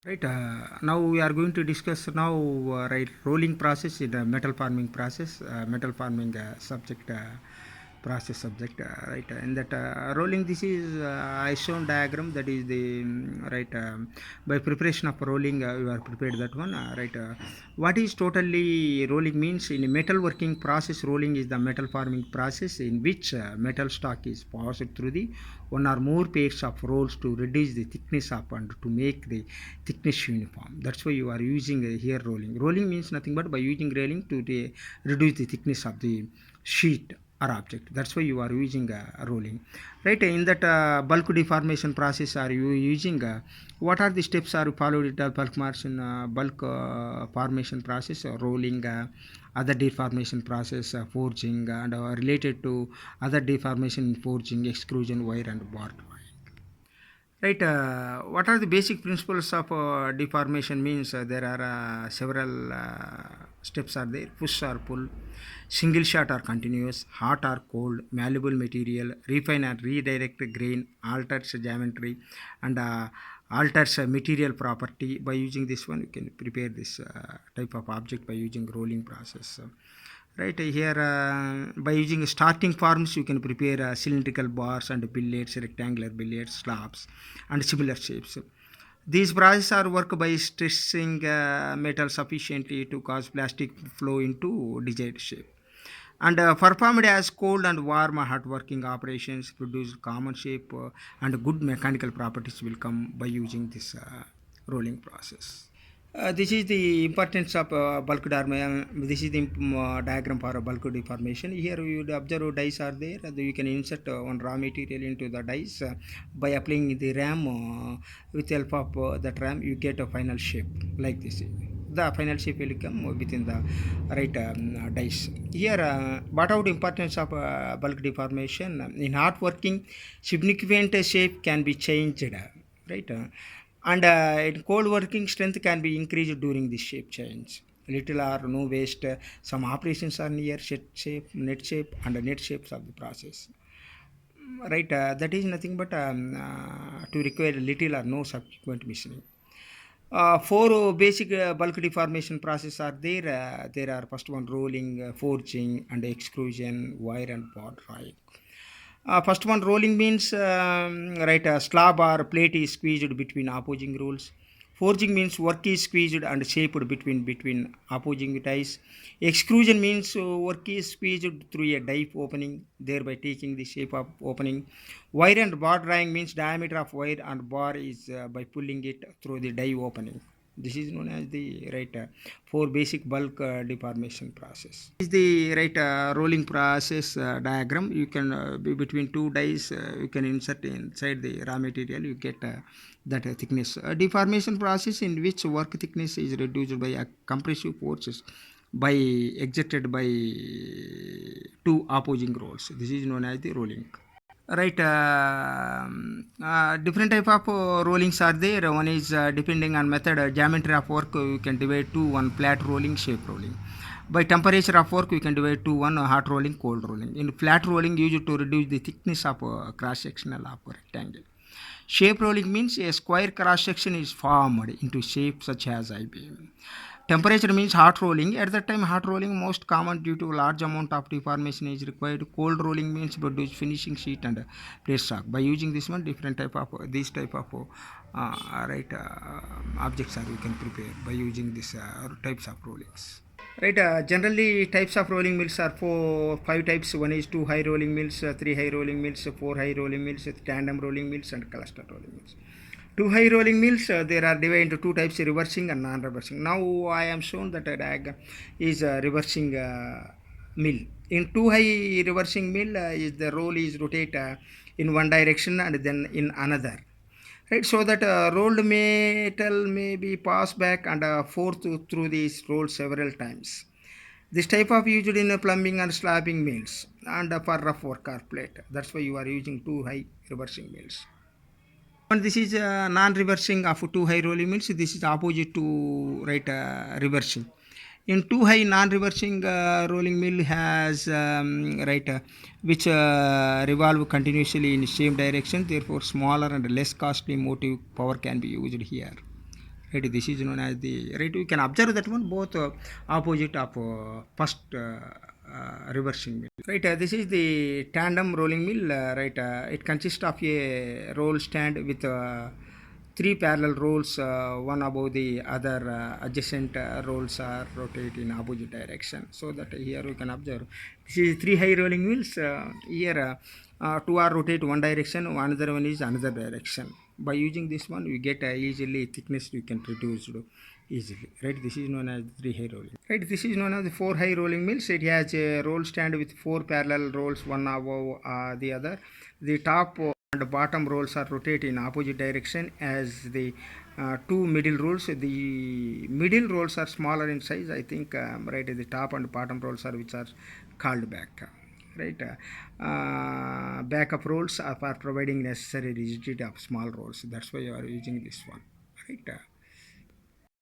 Right. Now we are going to discuss now right rolling process in the metal forming process, metal forming subject process subject. Right. In that rolling, this is I shown diagram that is the right by preparation of rolling we are prepared that one. Right. What is totally rolling means in a metal working process. Rolling is the metal forming process in which metal stock is passed through the one or more pairs of rolls to reduce the thickness of and to make the thickness uniform. That's why you are using here rolling. Rolling means nothing but by using railing to reduce the thickness of the sheet or object. That's why you are using rolling. Right. In that bulk deformation process are you using what are the steps are followed in the bulk formation process, rolling, other deformation process, forging, and related to other deformation forging, extrusion, wire and bar. Right. What are the basic principles of deformation? Means there are several steps are there. Push or pull, single shot or continuous, hot or cold, malleable material, refine and redirect grain, alters geometry, and alters material property. By using this one, you can prepare this type of object by using rolling process. Right here by using starting forms you can prepare cylindrical bars and billets, rectangular billets, slabs and similar shapes. These processes are work by stressing metal sufficiently to cause plastic flow into desired shape, and performed as cold and warm hot working operations produce common shape, and good mechanical properties will come by using this rolling process. This is the importance of bulk deformation. This is the diagram for bulk deformation. Here you would observe dies are there. You can insert one raw material into the dies by applying the RAM. With the help of that RAM, you get a final shape like this. The final shape will come within the right dies. Here, what out importance of bulk deformation in hot working, significant shape can be changed. Right. And in cold working strength can be increased during this shape change. Little or no waste. Some operations are near set shape, net shape, and net shapes of the process. Right, that is nothing but to require little or no subsequent machining. Four basic bulk deformation process are there. There are first one rolling, forging, and extrusion, wire and bar drawing. First one rolling means right a slab or plate is squeezed between opposing rolls. Forging means work is squeezed and shaped between opposing dies. Extrusion means work is squeezed through a die opening, thereby taking the shape of opening. Wire and bar drawing means diameter of wire and bar is by pulling it through the die opening. This is known as the right for basic bulk deformation process. This is the right rolling process diagram. You can be between two dies. You can insert inside the raw material. You get that thickness. Deformation process in which work thickness is reduced by compressive forces by exerted by two opposing rolls. This is known as the rolling. Right. Different type of rollings are there. One is depending on method, geometry of work. You can divide to one flat rolling, shape rolling. By temperature of work, you can divide to one hot rolling, cold rolling. In flat rolling, used to reduce the thickness of cross sectional of a rectangle. Shape rolling means a square cross section is formed into shape such as I-beam. Temperature means hot rolling. At that time, hot rolling most common due to large amount of deformation is required. Cold rolling means produce finishing sheet and plate stock. By using this one, different type of these type of right objects are you can prepare by using this types of rollings. Right. Generally, types of rolling mills are five types. One is two high rolling mills, three high rolling mills, four high rolling mills, tandem rolling mills, and cluster rolling mills. Two high rolling mills, there are divided into two types: reversing and non-reversing. Now I am shown that a diagram is a reversing mill. In two high reversing mill, is the roll is rotate in one direction and then in another, right, so that rolled metal may be passed back and forth through these rolls several times. This type of used in plumbing and slabbing mills and for rough work or plate. That's why you are using two high reversing mills. And this is non-reversing of two high rolling mills. This is opposite to right reversing. In two high non-reversing rolling mill has right which revolve continuously in same direction. Therefore, smaller and less costly motive power can be used here. Right, this is known as the, right, you can observe that one both opposite of first reversing mill. Right, this is the tandem rolling mill. Right, it consists of a roll stand with three parallel rolls, one above the other. Adjacent rolls are rotate in opposite direction. So that here we can observe this is three high rolling mills. Here two are rotate one direction, another one is another direction. By using this one, we get easily thickness we can reduce easily. Right, this is known as three high rolling. Right, this is known as the four high rolling mills. It has a roll stand with four parallel rolls, one above the other. The top and bottom rolls are rotate in opposite direction as the two middle rolls. The middle rolls are smaller in size. I think right, the top and bottom rolls are which are called back. Right, backup rolls are for providing necessary rigidity of small rolls. That's why you are using this one. Right.